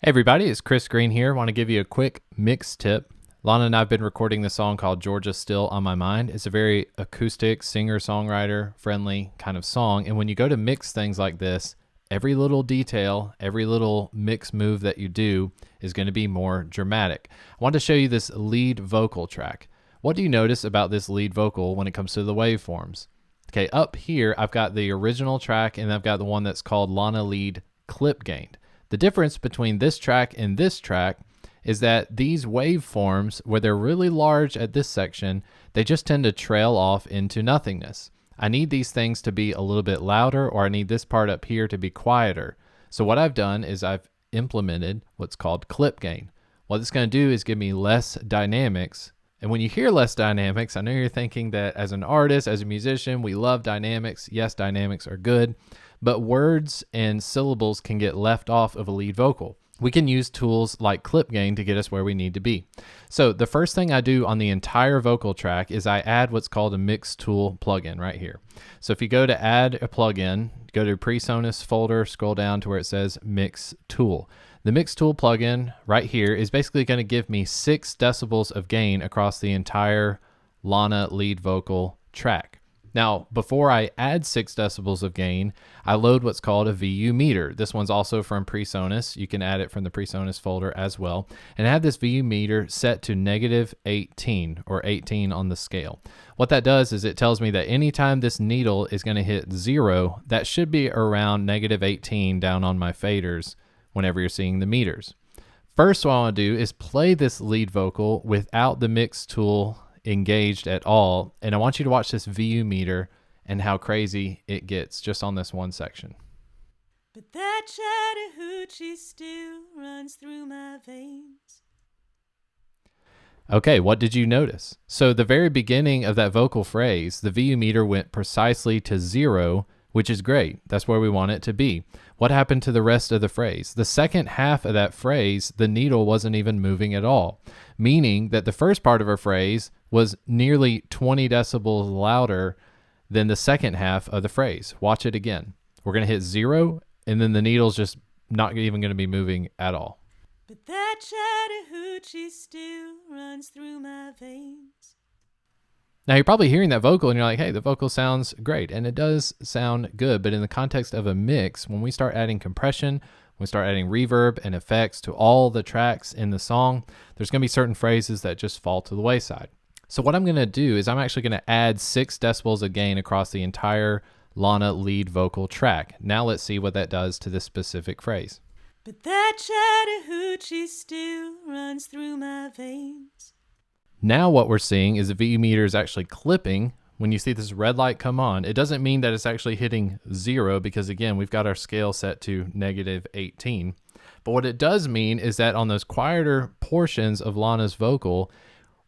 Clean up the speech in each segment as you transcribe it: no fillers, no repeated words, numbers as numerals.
Hey everybody, it's Chris Green here. I want to give you a quick mix tip. Lana and I have been recording this song called Georgia Still on My Mind. It's a very acoustic, singer-songwriter friendly kind of song. And when you go to mix things like this, every little detail, every little mix move that you do is going to be more dramatic. I want to show you this lead vocal track. What do you notice about this lead vocal when it comes to the waveforms? Okay, up here, I've got the original track and I've got the one that's called Lana Lead Clip Gained. The difference between this track and this track is that these waveforms, where they're really large at this section, they just tend to trail off into nothingness. I need these things to be a little bit louder, or I need this part up here to be quieter. So what I've done is I've implemented what's called clip gain. What it's going to do is give me less dynamics. And when you hear less dynamics, I know you're thinking that as an artist, as a musician, we love dynamics. Yes, dynamics are good, but words and syllables can get left off of a lead vocal. We can use tools like clip gain to get us where we need to be. So the first thing I do on the entire vocal track is I add what's called a mix tool plugin right here. So if you go to add a plugin, go to PreSonus folder, scroll down to where it says mix tool. The mix tool plugin right here is basically going to give me 6 decibels of gain across the entire Lana lead vocal track. Now, before I add 6 decibels of gain, I load what's called a VU meter. This one's also from PreSonus. You can add it from the PreSonus folder as well. And I have this VU meter set to -18 or 18 on the scale. What that does is it tells me that anytime this needle is going to hit 0, that should be around -18 down on my faders whenever you're seeing the meters. First, what I want to do is play this lead vocal without the mix tool engaged at all, and I want you to watch this VU meter and how crazy it gets just on this one section. But that Chattahoochee still runs through my veins. Okay, what did you notice? So the very beginning of that vocal phrase, the VU meter went precisely to 0, which is great. That's where we want it to be. What happened to the rest of the phrase? The second half of that phrase, the needle wasn't even moving at all, meaning that the first part of our phrase was nearly 20 decibels louder than the second half of the phrase. Watch it again. We're going to hit 0, and then the needle's just not even going to be moving at all. But that Chattahoochee still runs through my veins. Now, you're probably hearing that vocal, and you're like, hey, the vocal sounds great, and it does sound good, but in the context of a mix, when we start adding compression, when we start adding reverb and effects to all the tracks in the song, there's going to be certain phrases that just fall to the wayside. So what I'm going to do is I'm actually going to add 6 decibels of gain across the entire Lana lead vocal track. Now let's see what that does to this specific phrase. But that Chattahoochee still runs through my veins. Now what we're seeing is the VU meter is actually clipping. When you see this red light come on, it doesn't mean that it's actually hitting 0 because, again, we've got our scale set to -18. But what it does mean is that on those quieter portions of Lana's vocal,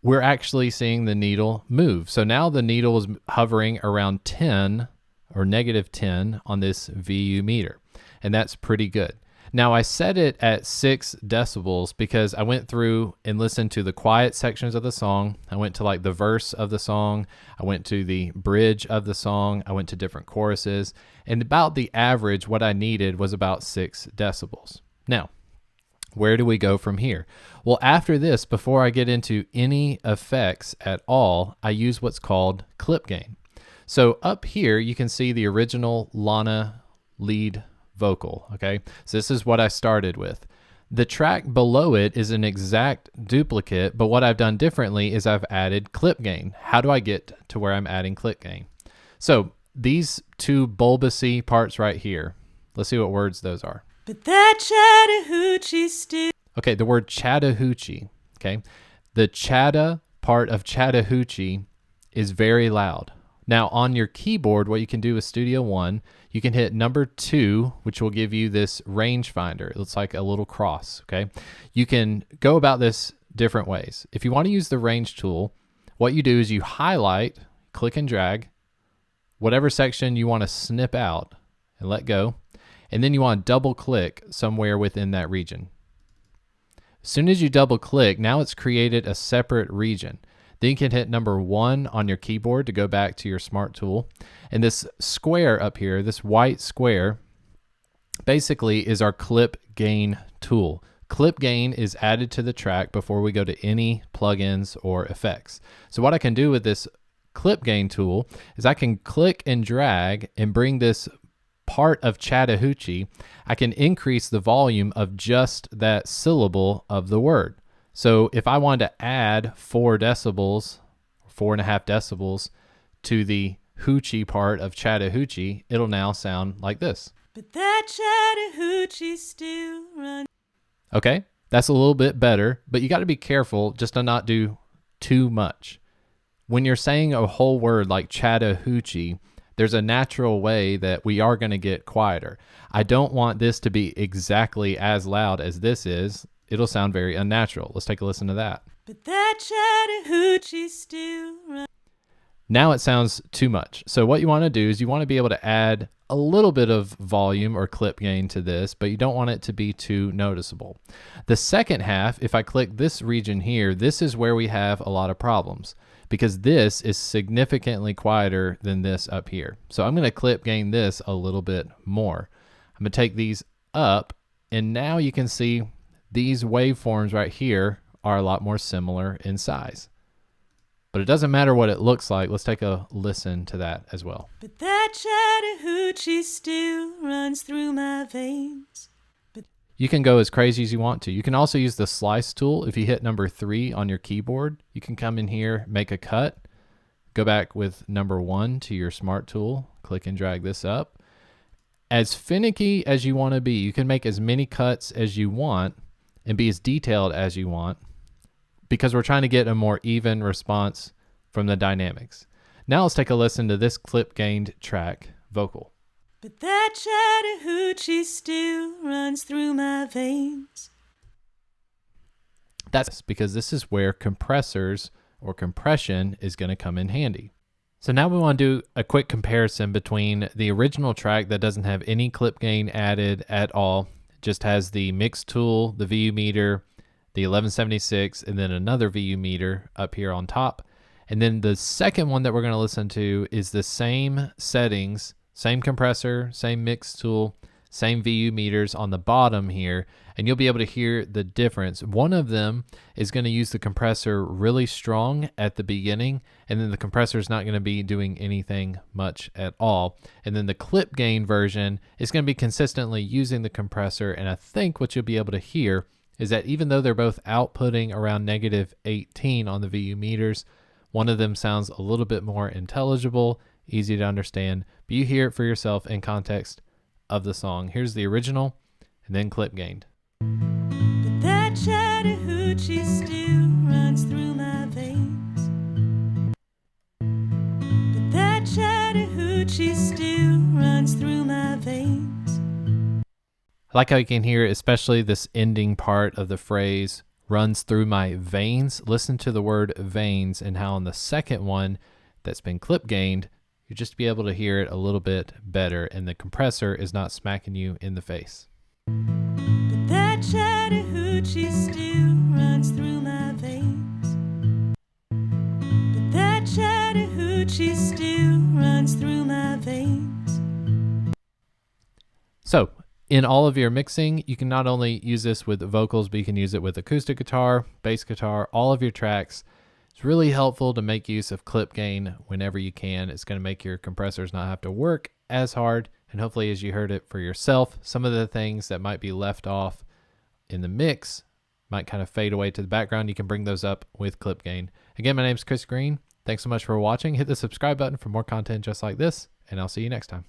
we're actually seeing the needle move. So now the needle is hovering around 10 or -10 on this VU meter, and that's pretty good. Now, I set it at 6 decibels because I went through and listened to the quiet sections of the song. I went to like the verse of the song. I went to the bridge of the song. I went to different choruses. And about the average, what I needed was about 6 decibels. Now, where do we go from here? Well, after this, before I get into any effects at all, I use what's called clip gain. So up here, you can see the original Lana lead vocal, okay? So this is what I started with. The track below it is an exact duplicate, but what I've done differently is I've added clip gain. How do I get to where I'm adding clip gain? So these 2 bulbousy parts right here, let's see what words those are. But that Chattahoochee still... Okay, the word Chattahoochee, okay? The chatta part of Chattahoochee is very loud. Now, on your keyboard, what you can do with Studio One, you can hit number 2, which will give you this rangefinder. It looks like a little cross, okay? You can go about this different ways. If you want to use the range tool, what you do is you highlight, click and drag, whatever section you want to snip out and let go, and then you want to double click somewhere within that region. As soon as you double click, now it's created a separate region. Then you can hit number 1 on your keyboard to go back to your smart tool. And this square up here, this white square, basically is our clip gain tool. clip gain is added to the track before we go to any plugins or effects. So what I can do with this clip gain tool is I can click and drag and bring this part of Chattahoochee. I can increase the volume of just that syllable of the word. So if I wanted to add 4 decibels, 4.5 decibels to the hoochie part of Chattahoochee, it'll now sound like this. But that Chattahoochee still runs. Okay, that's a little bit better, but you got to be careful just to not do too much. When you're saying a whole word like Chattahoochee, there's a natural way that we are going to get quieter. I don't want this to be exactly as loud as this is. It'll sound very unnatural. Let's take a listen to that. But that Chattahoochee still runs. Now it sounds too much. So what you want to do is you want to be able to add a little bit of volume or clip gain to this, but you don't want it to be too noticeable. The second half, if I click this region here, this is where we have a lot of problems because this is significantly quieter than this up here. So I'm going to clip gain this a little bit more. I'm going to take these up, and now you can see these waveforms right here are a lot more similar in size. But it doesn't matter what it looks like. Let's take a listen to that as well. But that Chattahoochee still runs through my veins. You can go as crazy as you want to. You can also use the slice tool. If you hit number 3 on your keyboard, you can come in here, make a cut, go back with number 1 to your smart tool, click and drag this up. As finicky as you want to be, you can make as many cuts as you want and be as detailed as you want, because we're trying to get a more even response from the dynamics. Now let's take a listen to this clip gained track vocal. But that Chattahoochee still runs through my veins. That's because this is where compressors or compression is going to come in handy. So now we want to do a quick comparison between the original track that doesn't have any clip gain added at all, just has the mix tool, the VU meter, the 1176, and then another VU meter up here on top. And then the second one that we're going to listen to is the same settings, same compressor, same mix tool, same VU meters on the bottom here, and you'll be able to hear the difference. One of them is going to use the compressor really strong at the beginning, and then the compressor is not going to be doing anything much at all. And then the clip gain version is going to be consistently using the compressor, and I think what you'll be able to hear is that even though they're both outputting around -18 on the VU meters, one of them sounds a little bit more intelligible, easy to understand, but you hear it for yourself in context of the song. Here's the original, and then clip gained. But that Chattahoochee still runs through my veins. But that Chattahoochee still runs through my veins. I like how you can hear especially this ending part of the phrase, runs through my veins. Listen to the word veins and how on the second one that's been clip gained, you just be able to hear it a little bit better, and the compressor is not smacking you in the face. But that Chattahoochee still runs through my veins. But that Chattahoochee still runs through my veins. So, in all of your mixing, you can not only use this with vocals, but you can use it with acoustic guitar, bass guitar, all of your tracks. It's really helpful to make use of clip gain whenever you can. It's going to make your compressors not have to work as hard. And hopefully, as you heard it for yourself, some of the things that might be left off in the mix might kind of fade away to the background. You can bring those up with clip gain. Again, my name is Chris Green. Thanks so much for watching. Hit the subscribe button for more content just like this, and I'll see you next time.